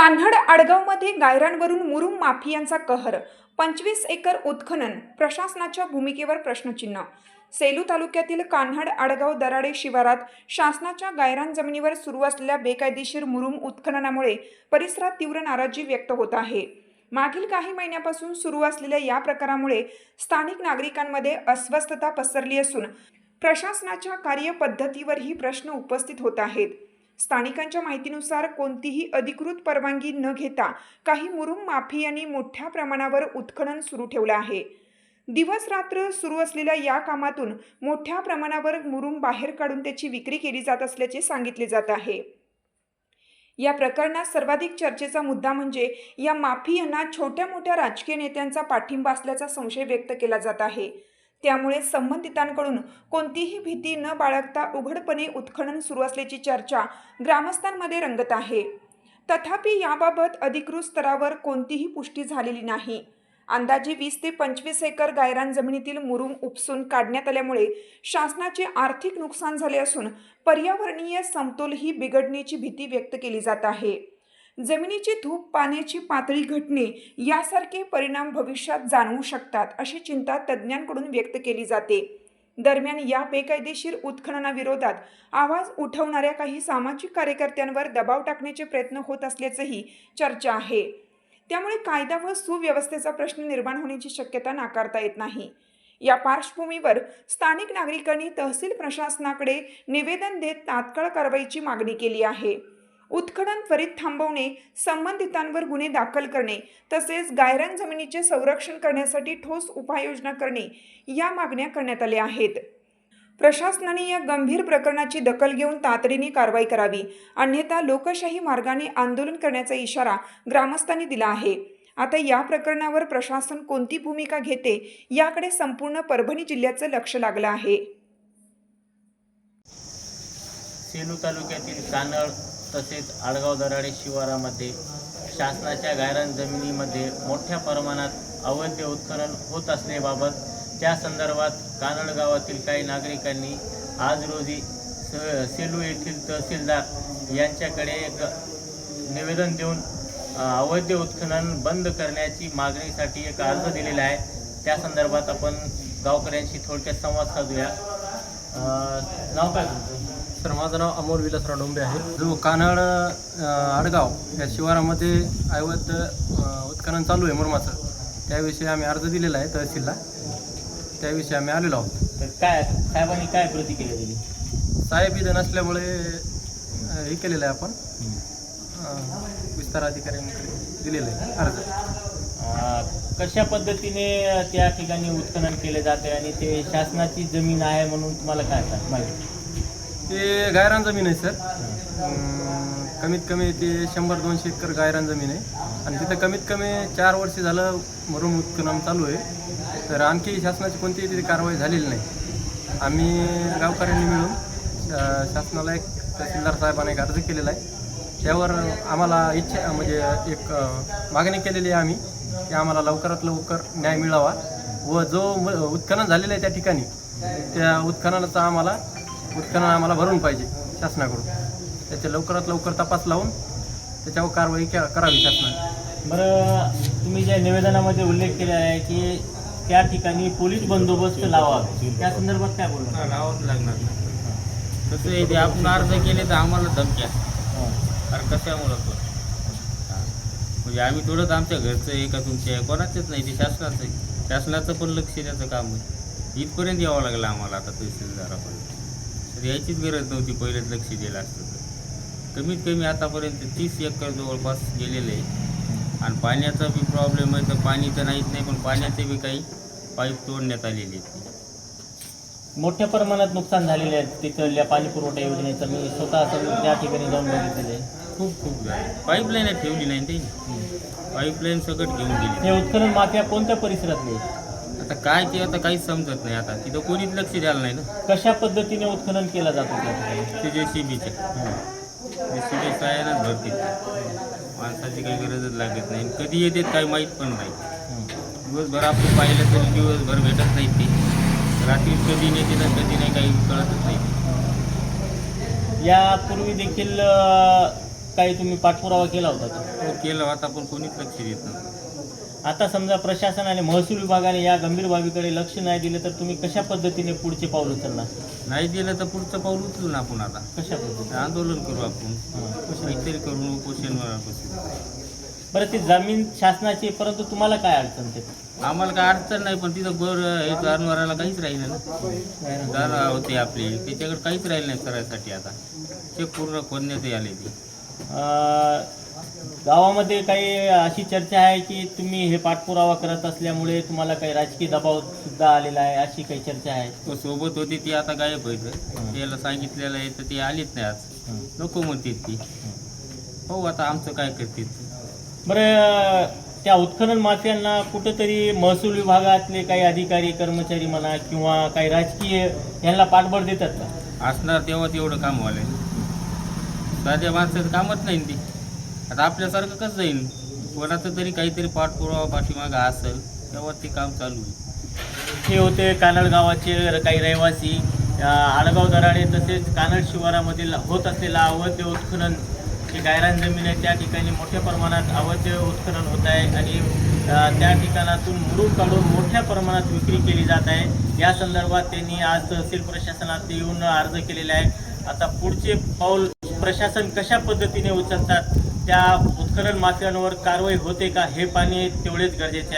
कान्हड आडगावमध्ये गायरांवरून मुरुम माफियांचा कहर. 25 एकर उत्खनन, प्रशासनाच्या भूमिकेवर प्रश्नचिन्ह. सेलू तालुक्यातील कान्हड आडगाव दराडे शिवारात शासनाच्या गायरान जमिनीवर सुरू असलेल्या बेकायदेशीर मुरुम उत्खननामुळे परिसरात तीव्र नाराजी व्यक्त होत आहे. मागील काही महिन्यापासून सुरू असलेल्या या प्रकारामुळे स्थानिक नागरिकांमध्ये अस्वस्थता पसरली असून प्रशासनाच्या कार्यपद्धतीवरही प्रश्न उपस्थित होत आहेत. स्थानिकांच्या माहितीनुसार कोणतीही अधिकृत परवानगी न घेता काही मुरुम माफियांनी मोठ्या प्रमाणावर उत्खनन सुरू ठेवलं आहे. दिवस रात्र सुरू असलेल्या या कामातून मोठ्या प्रमाणावर मुरुम बाहेर काढून त्याची विक्री केली जात असल्याचे सांगितले जात आहे. या प्रकरणात सर्वाधिक चर्चेचा मुद्दा म्हणजे या माफियांना छोट्या मोठ्या राजकीय नेत्यांचा पाठिंबा असल्याचा संशय व्यक्त केला जात आहे. त्यामुळे संबंधितांकडून कोणतीही भीती न बाळगता उघडपणे उत्खनन सुरू असल्याची चर्चा ग्रामस्थांमध्ये रंगत आहे. तथापि याबाबत अधिकृत स्तरावर कोणतीही पुष्टी झालेली नाही. अंदाजे 20 ते 25 एकर गायरान जमिनीतील मुरुम उपसून काढण्यात आल्यामुळे शासनाचे आर्थिक नुकसान झाले असून पर्यावरणीय समतोलही बिघडण्याची भीती व्यक्त केली जात आहे. जमिनीची धूप, पाण्याची पातळी घटणे यासारखे परिणाम भविष्यात जाणवू शकतात अशी चिंता तज्ज्ञांकडून व्यक्त केली जाते. दरम्यान या बेकायदेशीर उत्खननाविरोधात आवाज उठवणाऱ्या काही सामाजिक कार्यकर्त्यांवर दबाव टाकण्याचे प्रयत्न होत असल्याचंही चर्चा आहे. त्यामुळे कायदा व सुव्यवस्थेचा प्रश्न निर्माण होण्याची शक्यता नाकारता येत नाही. या पार्श्वभूमीवर स्थानिक नागरिकांनी तहसील प्रशासनाकडे निवेदन देत तात्काळ कारवाईची मागणी केली आहे. उत्खनन त्वरित थांबवणे, संबंधितांवर गुन्हे दाखल करणे तसेच गायरान जमिनीचे संरक्षण करण्यासाठी ठोस उपाययोजना करणे या मागण्या करण्यात आल्या आहेत. प्रशासनाने या गंभीर प्रकरणाची दखल घेऊन तातडीने कारवाई करावी, अन्यथा लोकशाही मार्गाने आंदोलन करण्याचा इशारा ग्रामस्थांनी दिला आहे. आता या प्रकरणावर प्रशासन कोणती भूमिका घेते याकडे संपूर्ण परभणी जिल्ह्याचं लक्ष लागलं आहे. सेलू तालुक्यातील कान्हड तसेच आडगाव दराडे शिवारामध्ये शासनाच्या गायरान जमिनीमध्ये मोठ्या प्रमाणात अवैध उत्खनन होत असल्याबाबत त्या संदर्भात कान्हड गावातील काही नागरिकांनी आज रोजी सेलू येथील तहसीलदार यांच्याकडे एक निवेदन देऊन अवैध उत्खनन बंद करण्याची मागणीसाठी एक अर्ज दिलेला आहे. त्या संदर्भात आपण गावकऱ्यांशी थोडक्यात संवाद साधूया. नाव काय तुमचं? सर, माझं नाव अमोल विलासराव डोंबे आहे. जो कान्हड आडगाव या शिवारामध्ये अवैध उत्खनन चालू आहे मुरुमाचं, त्याविषयी आम्ही अर्ज दिलेला आहे तहसीलला. त्याविषयी आम्ही आलेलो आहोत. तर काय साहेबांनी काय प्रतिक्रिया दिली? साहेब इथं नसल्यामुळे हे केलेलं आहे, आपण विस्तार अधिकाऱ्यांकडे दिलेलं आहे अर्ज. कशा पद्धतीने त्या ठिकाणी उत्खनन केले जाते आणि ते शासनाची जमीन आहे म्हणून तुम्हाला काय माहिती? ते गायरान जमीन आहे सर. कमीत कमी ते 100-200 एकर गायरान जमीन आहे आणि तिथं कमीत कमी 4 वर्ष झालं मुरुम उत्खनन चालू आहे. तर आणखी शासनाची कोणतीही तिथे कारवाई झालेली नाही. आम्ही गावकऱ्यांनी मिळून शासनाला एक तहसीलदार साहेबांना एक अर्ज केलेला आहे. त्यावर आम्हाला इच्छा म्हणजे एक मागणी केलेली आहे आम्ही की आम्हाला लवकरात लवकर न्याय मिळावा व जो उत्खनन झालेलं आहे त्या ठिकाणी त्या उत्खननाचा आम्हाला भरून पाहिजे शासनाकडून. त्याचे लवकरात लवकर तपास लावून त्याच्यावर कारवाई करावी शासनाने. बरं, तुम्ही ज्या निवेदनामध्ये उल्लेख केला आहे की त्या ठिकाणी पोलीस बंदोबस्त लावा, त्या संदर्भात काय बोलणार? लावाच लागणार. कसं आहे ते आपण अर्ज केले तर आम्हाला धमक्या कारण कशामुळं म्हणजे आम्ही थोडंच आमच्या घरचं आहे का तुमच्या कोणाचंच नाही, ते शासनाचं आहे. शासनाचं पण लक्ष द्यायचं काम आहे. इथपर्यंत यावं लागलं आम्हाला आता तहसीलदारापर्यंत. तर याचीच गरज नव्हती, पहिलेच लक्ष दिलं असतं तर. कमीत कमी आतापर्यंत 30 एकर जवळपास गेलेलं आहे आणि पाण्याचा बी प्रॉब्लेम आहे. तर पाणी तर नाहीच नाही, पण पाण्याचे बी काही पाईप तोडण्यात आलेले आहेत. मोठ्या प्रमाणात नुकसान झालेले आहेत तिथल्या पाणी पुरवठा योजनेचं. मी स्वतः त्या ठिकाणी जाऊन बघितलेलं आहे. खूप झाले. पाईपलाईन ठेवली नाही ते, पाईपलाईन सकट घेऊन गेली. हे उत्खनन माफिया कोणत्या परिसरातले आहेत? आता काय ते आता काहीच समजत नाही. आता तिथं कोणीच लक्ष द्यायला नाही ना. कशा पद्धतीने उत्खनन केलं जातं त्या ठिकाणी? ते JCBच्या सायानच भरते. माणसाची काही गरजच लागत नाही. कधी येते काही माहीत पण नाही. दिवसभर आपण पाहिलं तरी दिवसभर भेटत नाही ते. रात्री कधी नेते तर कधी नाही, काही कळतच नाही. यापूर्वी देखील काही तुम्ही पाठपुरावा केला होता का? तो केलं होता पण कोणीच लक्ष देत नव्हतं. आता समजा प्रशासन आणि महसूल विभागाने या गंभीर बाबीकडे लक्ष नाही दिले तर तुम्ही कशा पद्धतीने पुढचे पाऊल उचलणार? नाही दिलं तर पुढचं पाऊल उचलू ना आपण आता. कशा पद्धतीने? आंदोलन करू आपण, काहीतरी करू, उपोषणवर बसू. बरं, ती जमीन शासनाची आहे, परंतु तुम्हाला काय अडचण ते? आम्हाला काय अडचण नाही, पण तिथं हे जनावराला काहीच राहिलं ना. जनावर होते आपले, त्याच्याकडे काहीच राहिलं नाही करायसाठी. आता ते पूर्ण खोदण्यात आले ते. गावामध्ये काही अशी चर्चा आहे की तुम्ही हे पाठपुरावा करत असल्यामुळे तुम्हाला काही राजकीय दबाव सुद्धा आलेला आहे, अशी काही चर्चा आहे? तो सोबत होती ती आता गायब व्हायचं. त्याला सांगितलेलं आहे तर ती आलीच नाही आज. नको म्हणते ती. हो, आता आमचं काय करते. बरं, त्या उत्खनन माफियांना कुठंतरी महसूल विभागातले काही अधिकारी कर्मचारी म्हणा किंवा काही राजकीय यांना पाठबळ देतात का? असणार तेव्हा तेवढं काम व्हायला. साध्या माणसाचं कामच नाही ती. आता आपल्यासारखं कसं जाईल? कोणाचं तरी काहीतरी पाठपुरावा पाठीमागं असेल तेव्हा ते काम चालू आहे. हे होते कानड गावाचे काही रहिवासी. आडगाव दराडे तसेच कानड शिवारामधील होत असलेला अवैध उत्खनन, जी गायरान जमीन आहे त्या ठिकाणी मोठ्या प्रमाणात अवैध उत्खनन होत आहे आणि त्या ठिकाणातून मुरूम काढून मोठ्या प्रमाणात विक्री केली जात आहे. या संदर्भात त्यांनी आज तहसील प्रशासनात येऊन अर्ज केलेला आहे. आता पुढचे पाऊल प्रशासन कशा पद्धतीने उचलतात, त्या उत्खनन माफियांवर कारवाई होते का हे पाहणे तेवढेच गरजेचे आहे.